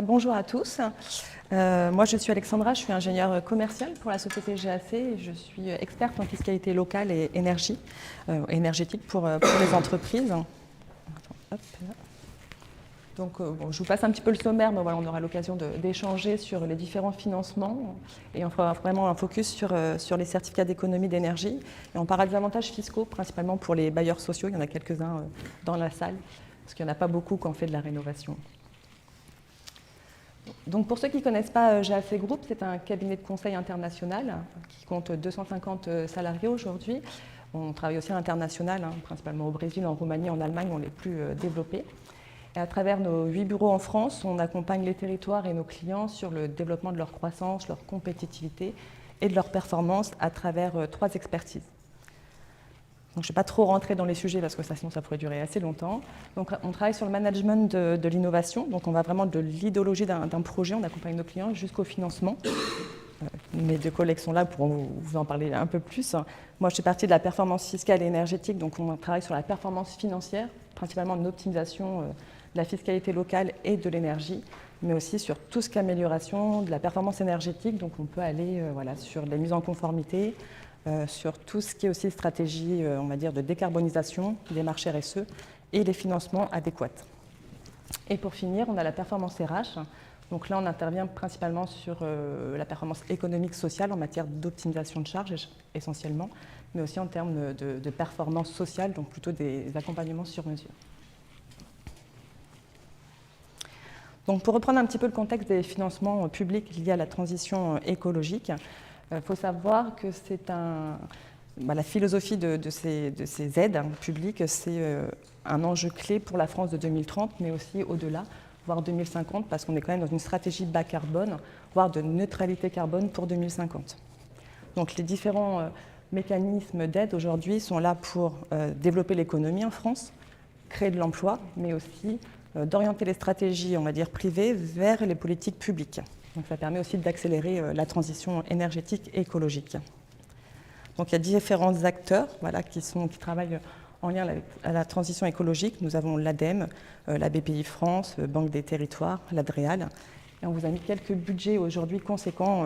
Bonjour à tous. Moi, je suis Alexandra, je suis ingénieure commerciale pour la société GAC et je suis experte en fiscalité locale et énergétique pour les entreprises. Hop, là. Donc, je vous passe un petit peu le sommaire, mais voilà, on aura l'occasion d'échanger sur les différents financements et on fera vraiment un focus sur les certificats d'économie d'énergie. Et on parlera des avantages fiscaux, principalement pour les bailleurs sociaux. Il y en a quelques-uns dans la salle, parce qu'il n'y en a pas beaucoup quand on fait de la rénovation. Donc pour ceux qui ne connaissent pas GAC Group, c'est un cabinet de conseil international qui compte 250 salariés aujourd'hui. On travaille aussi à l'international, principalement au Brésil, en Roumanie, en Allemagne, on est les plus développés. Et à travers nos 8 bureaux en France, on accompagne les territoires et nos clients sur le développement de leur croissance, leur compétitivité et de leur performance à travers 3 expertises. Donc, je ne vais pas trop rentrer dans les sujets parce que sinon ça pourrait durer assez longtemps. Donc, on travaille sur le management de l'innovation. Donc, on va vraiment de l'idéologie d'un projet, on accompagne nos clients jusqu'au financement. Mes 2 collègues sont là pour vous en parler un peu plus. Moi, je fais partie de la performance fiscale et énergétique. Donc, on travaille sur la performance financière, principalement de l'optimisation de la fiscalité locale et de l'énergie, mais aussi sur tout ce qui est amélioration de la performance énergétique. Donc, on peut aller sur les mises en conformité, sur tout ce qui est aussi stratégie, on va dire, de décarbonisation, des marchés RSE et les financements adéquats. Et pour finir, on a la performance RH. Donc là, on intervient principalement sur la performance économique sociale en matière d'optimisation de charges essentiellement, mais aussi en termes de performance sociale, donc plutôt des accompagnements sur mesure. Donc pour reprendre un petit peu le contexte des financements publics liés à la transition écologique, il faut savoir que c'est la philosophie de ces aides publiques, c'est un enjeu clé pour la France de 2030, mais aussi au-delà, voire 2050, parce qu'on est quand même dans une stratégie bas carbone, voire de neutralité carbone pour 2050. Donc les différents mécanismes d'aide aujourd'hui sont là pour développer l'économie en France, créer de l'emploi, mais aussi d'orienter les stratégies, on va dire, privées vers les politiques publiques. Donc ça permet aussi d'accélérer la transition énergétique et écologique. Donc il y a différents acteurs qui travaillent en lien avec la transition écologique. Nous avons l'ADEME, la BPI France, Banque des Territoires, l'ADREAL. Et on vous a mis quelques budgets aujourd'hui conséquents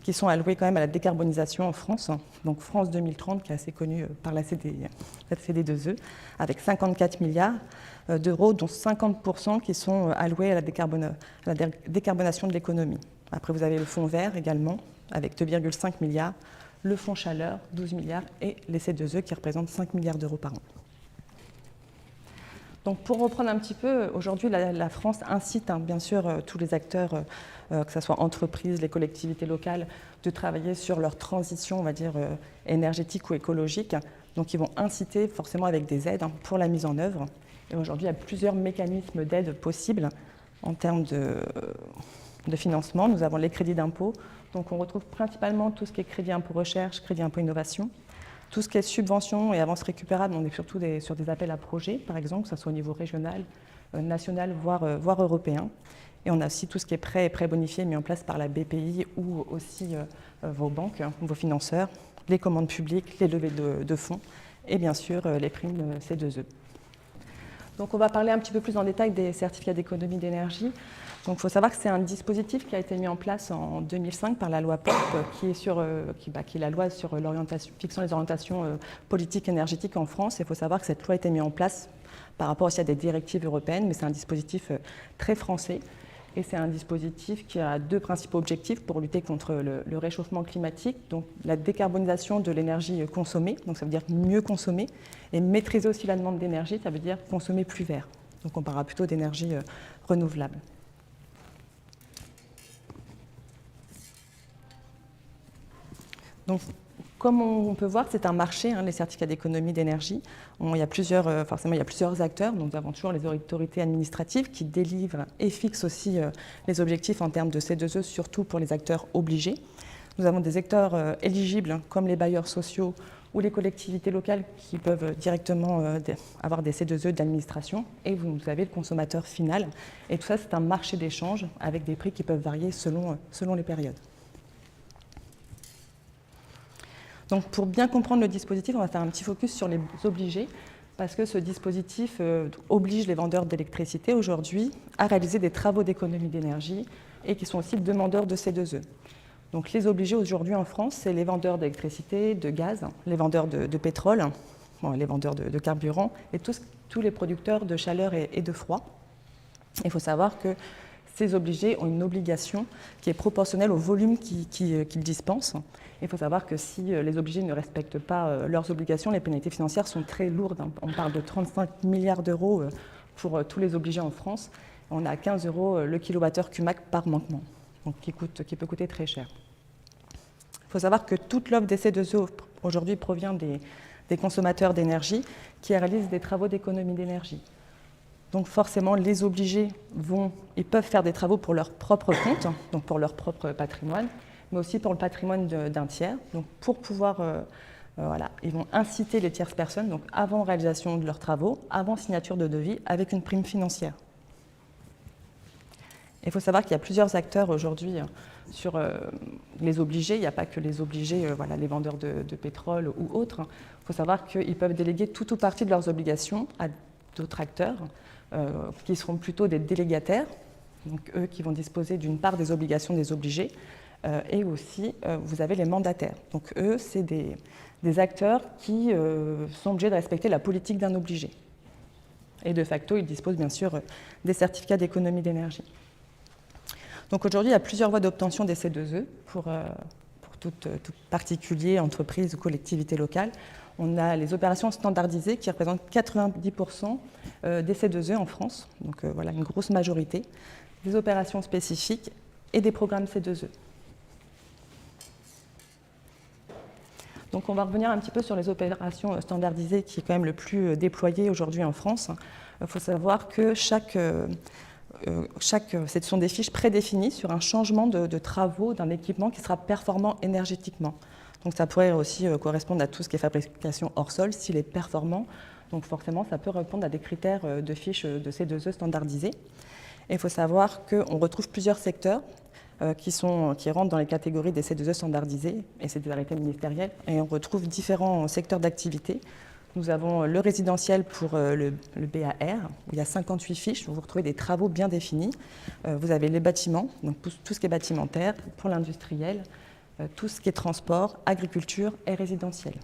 qui sont alloués quand même à la décarbonisation en France. Donc France 2030, qui est assez connue par la CD2E, avec 54 milliards d'euros, dont 50% qui sont alloués à la décarbonation de l'économie. Après, vous avez le fonds vert également, avec 2,5 milliards, le fonds chaleur, 12 milliards, et les C2E qui représentent 5 milliards d'euros par an. Donc pour reprendre un petit peu, aujourd'hui la France incite bien sûr tous les acteurs, que ce soit entreprises, les collectivités locales, de travailler sur leur transition, on va dire, énergétique ou écologique. Donc ils vont inciter forcément avec des aides pour la mise en œuvre. Et aujourd'hui, il y a plusieurs mécanismes d'aide possibles en termes de financement. Nous avons les crédits d'impôt. Donc on retrouve principalement tout ce qui est crédit impôt recherche, crédit impôt innovation. Tout ce qui est subvention et avance récupérable, on est surtout sur des appels à projets, par exemple, que ce soit au niveau régional, national, voire européen. Et on a aussi tout ce qui est prêt et prêt bonifié mis en place par la BPI ou aussi vos banques, vos financeurs, les commandes publiques, les levées de fonds et bien sûr les primes C2E. Donc on va parler un petit peu plus en détail des certificats d'économie d'énergie. Donc il faut savoir que c'est un dispositif qui a été mis en place en 2005 par la loi POP, qui est la loi sur fixant les orientations politiques énergétiques en France. Il faut savoir que cette loi a été mise en place par rapport aussi à des directives européennes, mais c'est un dispositif très français. Et c'est un dispositif qui a 2 principaux objectifs pour lutter contre le réchauffement climatique, donc la décarbonisation de l'énergie consommée, donc ça veut dire mieux consommer, et maîtriser aussi la demande d'énergie, ça veut dire consommer plus vert. Donc on parlera plutôt d'énergie renouvelable. Donc, comme on peut voir, c'est un marché, les certificats d'économie d'énergie. Il y a plusieurs acteurs. Donc, nous avons toujours les autorités administratives qui délivrent et fixent aussi les objectifs en termes de C2E, surtout pour les acteurs obligés. Nous avons des acteurs éligibles, comme les bailleurs sociaux ou les collectivités locales qui peuvent directement avoir des C2E d'administration. Et vous avez le consommateur final. Et tout ça, c'est un marché d'échange avec des prix qui peuvent varier selon les périodes. Donc pour bien comprendre le dispositif, on va faire un petit focus sur les obligés. parce que ce dispositif oblige les vendeurs d'électricité aujourd'hui à réaliser des travaux d'économie d'énergie et qui sont aussi demandeurs de C2E. Donc les obligés aujourd'hui en France, c'est les vendeurs d'électricité, de gaz, les vendeurs de pétrole, bon, les vendeurs de carburant et tous les producteurs de chaleur et de froid. Il faut savoir que ces obligés ont une obligation qui est proportionnelle au volume qu'ils dispensent. Il faut savoir que si les obligés ne respectent pas leurs obligations, les pénalités financières sont très lourdes. On parle de 35 milliards d'euros pour tous les obligés en France. On a 15 € le kilowattheure CUMAC par manquement, donc qui peut coûter très cher. Il faut savoir que toute l'offre des C2E aujourd'hui provient des consommateurs d'énergie qui réalisent des travaux d'économie d'énergie. Donc forcément, les obligés ils peuvent faire des travaux pour leur propre compte, donc pour leur propre patrimoine, mais aussi pour le patrimoine d'un tiers. Donc pour pouvoir, ils vont inciter les tierces personnes, donc avant réalisation de leurs travaux, avant signature de devis, avec une prime financière. Il faut savoir qu'il y a plusieurs acteurs aujourd'hui sur les obligés. Il n'y a pas que les obligés, les vendeurs de pétrole ou autres. Il faut savoir qu'ils peuvent déléguer tout ou partie de leurs obligations à d'autres acteurs qui seront plutôt des délégataires, donc eux qui vont disposer d'une part des obligations des obligés, et aussi vous avez les mandataires. Donc eux, c'est des acteurs qui sont obligés de respecter la politique d'un obligé. Et de facto, ils disposent bien sûr des certificats d'économie d'énergie. Donc aujourd'hui, il y a plusieurs voies d'obtention des C2E pour tout particulier, entreprise ou collectivité locale. On a les opérations standardisées qui représentent 90% des C2E en France, donc une grosse majorité, des opérations spécifiques et des programmes C2E. Donc on va revenir un petit peu sur les opérations standardisées qui est quand même le plus déployé aujourd'hui en France. Il faut savoir que ce sont des fiches prédéfinies sur un changement de travaux d'un équipement qui sera performant énergétiquement. Donc ça pourrait aussi correspondre à tout ce qui est fabrication hors sol, s'il est performant. Donc forcément, ça peut répondre à des critères de fiches de C2E standardisées. Et il faut savoir qu'on retrouve plusieurs secteurs qui rentrent dans les catégories des C2E standardisés, et c'est des arrêtés ministériels, et on retrouve différents secteurs d'activité. Nous avons le résidentiel pour le BAR, où il y a 58 fiches, où vous retrouvez des travaux bien définis. Vous avez les bâtiments, donc tout ce qui est bâtimentaire, pour l'industriel, tout ce qui est transport, agriculture et résidentiel.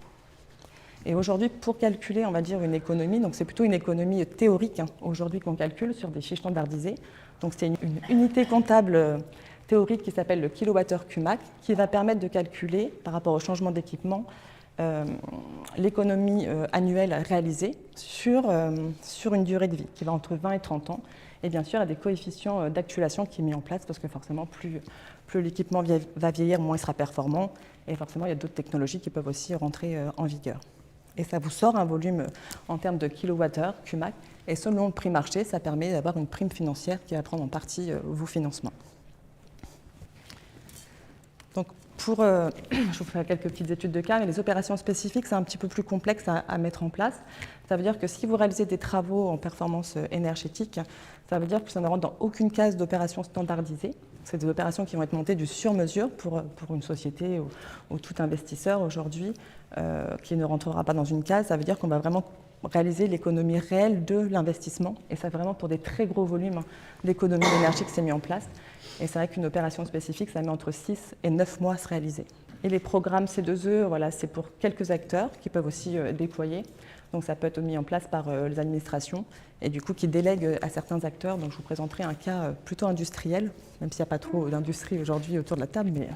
Et aujourd'hui, pour calculer, on va dire, une économie, donc c'est plutôt une économie théorique aujourd'hui qu'on calcule sur des fiches standardisées. Donc c'est une unité comptable théorique qui s'appelle le kilowattheure CUMAC, qui va permettre de calculer, par rapport au changement d'équipement, l'économie annuelle réalisée sur une durée de vie qui va entre 20 et 30 ans. Et bien sûr, il y a des coefficients d'actualisation qui sont mis en place parce que forcément, plus l'équipement va vieillir, moins il sera performant. Et forcément, il y a d'autres technologies qui peuvent aussi rentrer en vigueur. Et ça vous sort un volume en termes de kilowattheure, CUMAC. Et selon le prix marché, ça permet d'avoir une prime financière qui va prendre en partie vos financements. Donc, je vous ferai quelques petites études de cas, mais les opérations spécifiques, c'est un petit peu plus complexe à mettre en place. Ça veut dire que si vous réalisez des travaux en performance énergétique, ça veut dire que ça ne rentre dans aucune case d'opération standardisée. C'est des opérations qui vont être montées du sur-mesure pour une société ou tout investisseur aujourd'hui qui ne rentrera pas dans une case. Ça veut dire qu'on va vraiment réaliser l'économie réelle de l'investissement. Et ça, vraiment pour des très gros volumes d'économie d'énergie qui s'est mis en place. Et c'est vrai qu'une opération spécifique, ça met entre 6 et 9 mois à se réaliser. Et les programmes C2E, c'est pour quelques acteurs qui peuvent aussi déployer. Donc ça peut être mis en place par les administrations et du coup qui délèguent à certains acteurs. Donc je vous présenterai un cas plutôt industriel, même s'il n'y a pas trop d'industrie aujourd'hui autour de la table, mais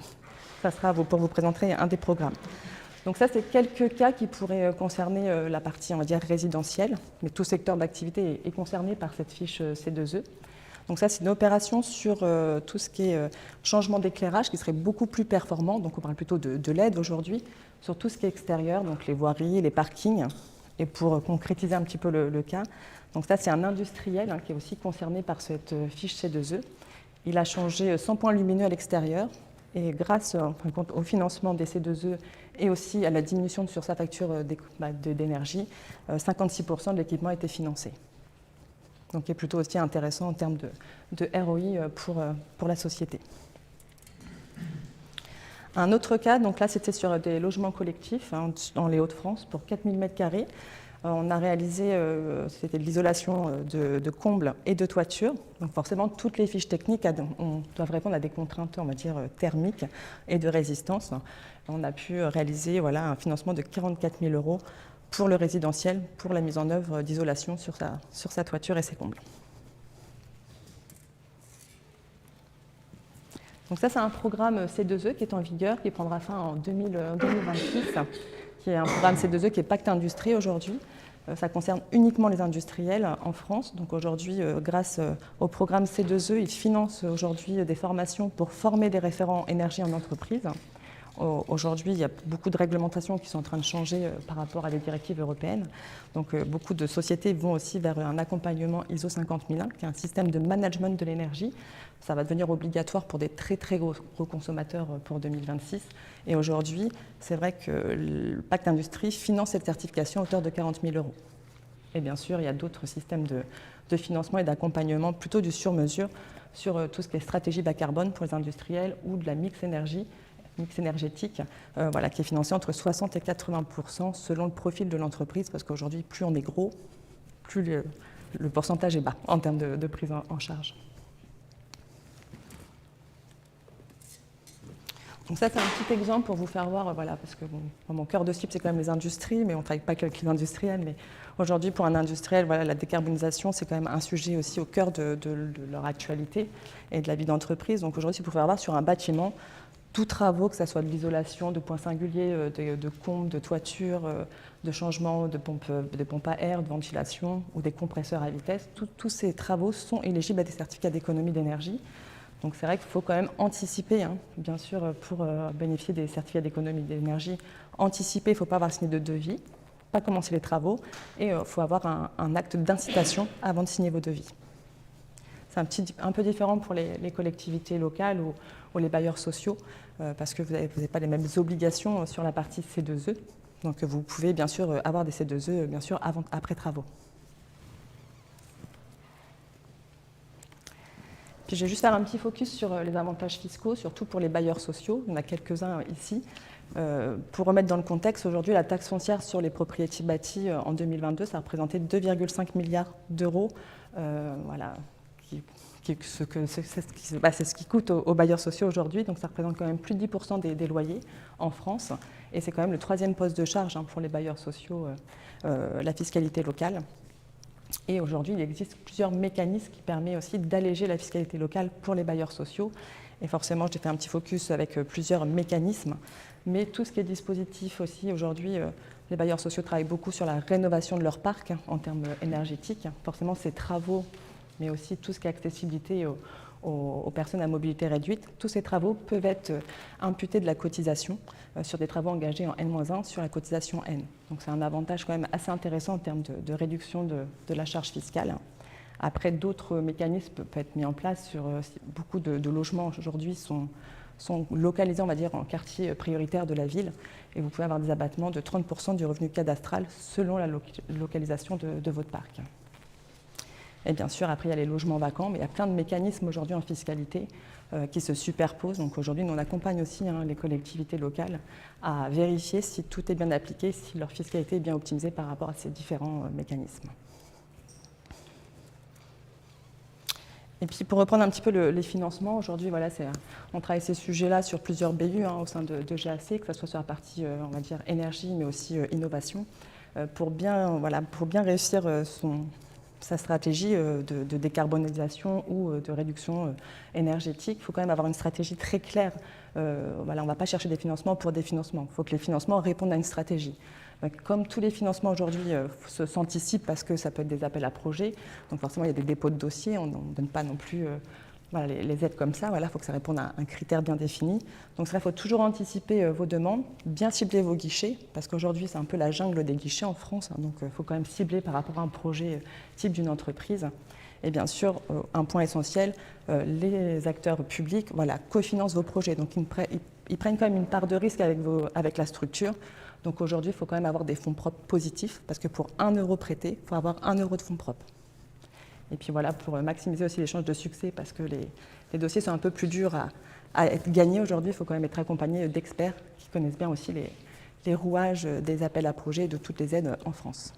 ça sera pour vous présenter un des programmes. Donc ça, c'est quelques cas qui pourraient concerner la partie, on va dire, résidentielle, mais tout secteur d'activité est concerné par cette fiche C2E. Donc ça, c'est une opération sur tout ce qui est changement d'éclairage qui serait beaucoup plus performant. Donc on parle plutôt de LED aujourd'hui, sur tout ce qui est extérieur, donc les voiries, les parkings. Et pour concrétiser un petit peu le cas, donc ça, c'est un industriel qui est aussi concerné par cette fiche C2E. Il a changé 100 points lumineux à l'extérieur. Et grâce au financement des C2E et aussi à la diminution sur sa facture d'énergie, 56% de l'équipement a été financé. Donc, qui est plutôt aussi intéressant en termes de ROI pour la société. Un autre cas, donc là, c'était sur des logements collectifs dans les Hauts-de-France pour 4000 m². On a réalisé, c'était de l'isolation de combles et de toitures. Donc forcément, toutes les fiches techniques doivent répondre à des contraintes, on va dire, thermiques et de résistance. On a pu réaliser voilà, un financement de 44 000 € pour le résidentiel, pour la mise en œuvre d'isolation sur sa toiture et ses combles. Donc ça, c'est un programme C2E qui est en vigueur, qui prendra fin en 2026, qui est un programme C2E qui est Pacte Industrie aujourd'hui. Ça concerne uniquement les industriels en France. Donc aujourd'hui, grâce au programme C2E, ils financent aujourd'hui des formations pour former des référents énergie en entreprise. Aujourd'hui, il y a beaucoup de réglementations qui sont en train de changer par rapport à des directives européennes. Donc beaucoup de sociétés vont aussi vers un accompagnement ISO 50001, qui est un système de management de l'énergie. Ça va devenir obligatoire pour des très très gros consommateurs pour 2026. Et aujourd'hui, c'est vrai que le Pacte Industrie finance cette certification à hauteur de 40 000 €. Et bien sûr, il y a d'autres systèmes de financement et d'accompagnement, plutôt du sur-mesure, sur tout ce qui est stratégie bas carbone pour les industriels ou de la mix énergétique, voilà, qui est financé entre 60 et 80% selon le profil de l'entreprise, parce qu'aujourd'hui, plus on est gros, plus le pourcentage est bas en termes de prise en charge. Donc ça, c'est un petit exemple pour vous faire voir, voilà, parce que mon cœur de cible, c'est quand même les industries, mais on ne travaille pas qu'avec les industriels. Mais aujourd'hui, pour un industriel, voilà, la décarbonisation, c'est quand même un sujet aussi au cœur de leur actualité et de la vie d'entreprise. Donc aujourd'hui, vous pouvez voir sur un bâtiment, tous travaux, que ce soit de l'isolation, de points singuliers, de combles, de toitures, de changement de pompes à air, de ventilation ou des compresseurs à vitesse, tous ces travaux sont éligibles à des certificats d'économie d'énergie. Donc c'est vrai qu'il faut quand même anticiper, bien sûr, pour bénéficier des certificats d'économie d'énergie. Anticiper, il ne faut pas avoir signé de devis, pas commencer les travaux, et il faut avoir un acte d'incitation avant de signer vos devis. C'est un peu différent pour les collectivités locales ou les bailleurs sociaux, parce que vous n'avez pas les mêmes obligations sur la partie C2E. Donc vous pouvez bien sûr avoir des C2E bien sûr après travaux. Puis je vais juste faire un petit focus sur les avantages fiscaux, surtout pour les bailleurs sociaux. Il y en a quelques-uns ici. Pour remettre dans le contexte, aujourd'hui, la taxe foncière sur les propriétés bâties en 2022, ça représentait 2,5 milliards d'euros. Voilà, c'est ce qui coûte aux bailleurs sociaux aujourd'hui. Donc ça représente quand même plus de 10% des loyers en France. Et c'est quand même le 3e poste de charge pour les bailleurs sociaux, la fiscalité locale. Et aujourd'hui, il existe plusieurs mécanismes qui permettent aussi d'alléger la fiscalité locale pour les bailleurs sociaux. Et forcément, j'ai fait un petit focus avec plusieurs mécanismes. Mais tout ce qui est dispositif aussi, aujourd'hui, les bailleurs sociaux travaillent beaucoup sur la rénovation de leur parc en termes énergétiques. Forcément, ces travaux, mais aussi tout ce qui est accessibilité aux personnes à mobilité réduite, tous ces travaux peuvent être imputés de la cotisation sur des travaux engagés en N-1 sur la cotisation N. Donc c'est un avantage quand même assez intéressant en termes de réduction de la charge fiscale. Après, d'autres mécanismes peuvent être mis en place sur beaucoup de logements aujourd'hui sont localisés, on va dire, en quartier prioritaire de la ville, et vous pouvez avoir des abattements de 30% du revenu cadastral selon la localisation de votre parc. Et bien sûr, après, il y a les logements vacants, mais il y a plein de mécanismes aujourd'hui en fiscalité qui se superposent. Donc aujourd'hui, nous, on accompagne aussi les collectivités locales à vérifier si tout est bien appliqué, si leur fiscalité est bien optimisée par rapport à ces différents mécanismes. Et puis, pour reprendre un petit peu les financements, aujourd'hui, voilà, on travaille ces sujets-là sur plusieurs BU au sein de GAC, que ce soit sur la partie, on va dire, énergie, mais aussi innovation, pour bien réussir sa stratégie de décarbonisation ou de réduction énergétique. Il faut quand même avoir une stratégie très claire. Voilà, on ne va pas chercher des financements pour des financements. Il faut que les financements répondent à une stratégie. Comme tous les financements aujourd'hui s'anticipent parce que ça peut être des appels à projets, donc forcément il y a des dépôts de dossiers, on ne donne pas non plus voilà, les aides comme ça, il faut que ça réponde à un critère bien défini. Donc il faut toujours anticiper vos demandes, bien cibler vos guichets, parce qu'aujourd'hui c'est un peu la jungle des guichets en France, donc il faut quand même cibler par rapport à un projet type d'une entreprise. Et bien sûr, un point essentiel, les acteurs publics cofinancent vos projets, donc ils prennent quand même une part de risque avec la structure. Donc aujourd'hui, il faut quand même avoir des fonds propres positifs, parce que pour 1 euro prêté, il faut avoir 1 euro de fonds propres. Et puis voilà, pour maximiser aussi les chances de succès, parce que les dossiers sont un peu plus durs à être gagnés aujourd'hui, il faut quand même être accompagné d'experts qui connaissent bien aussi les rouages des appels à projets et de toutes les aides en France.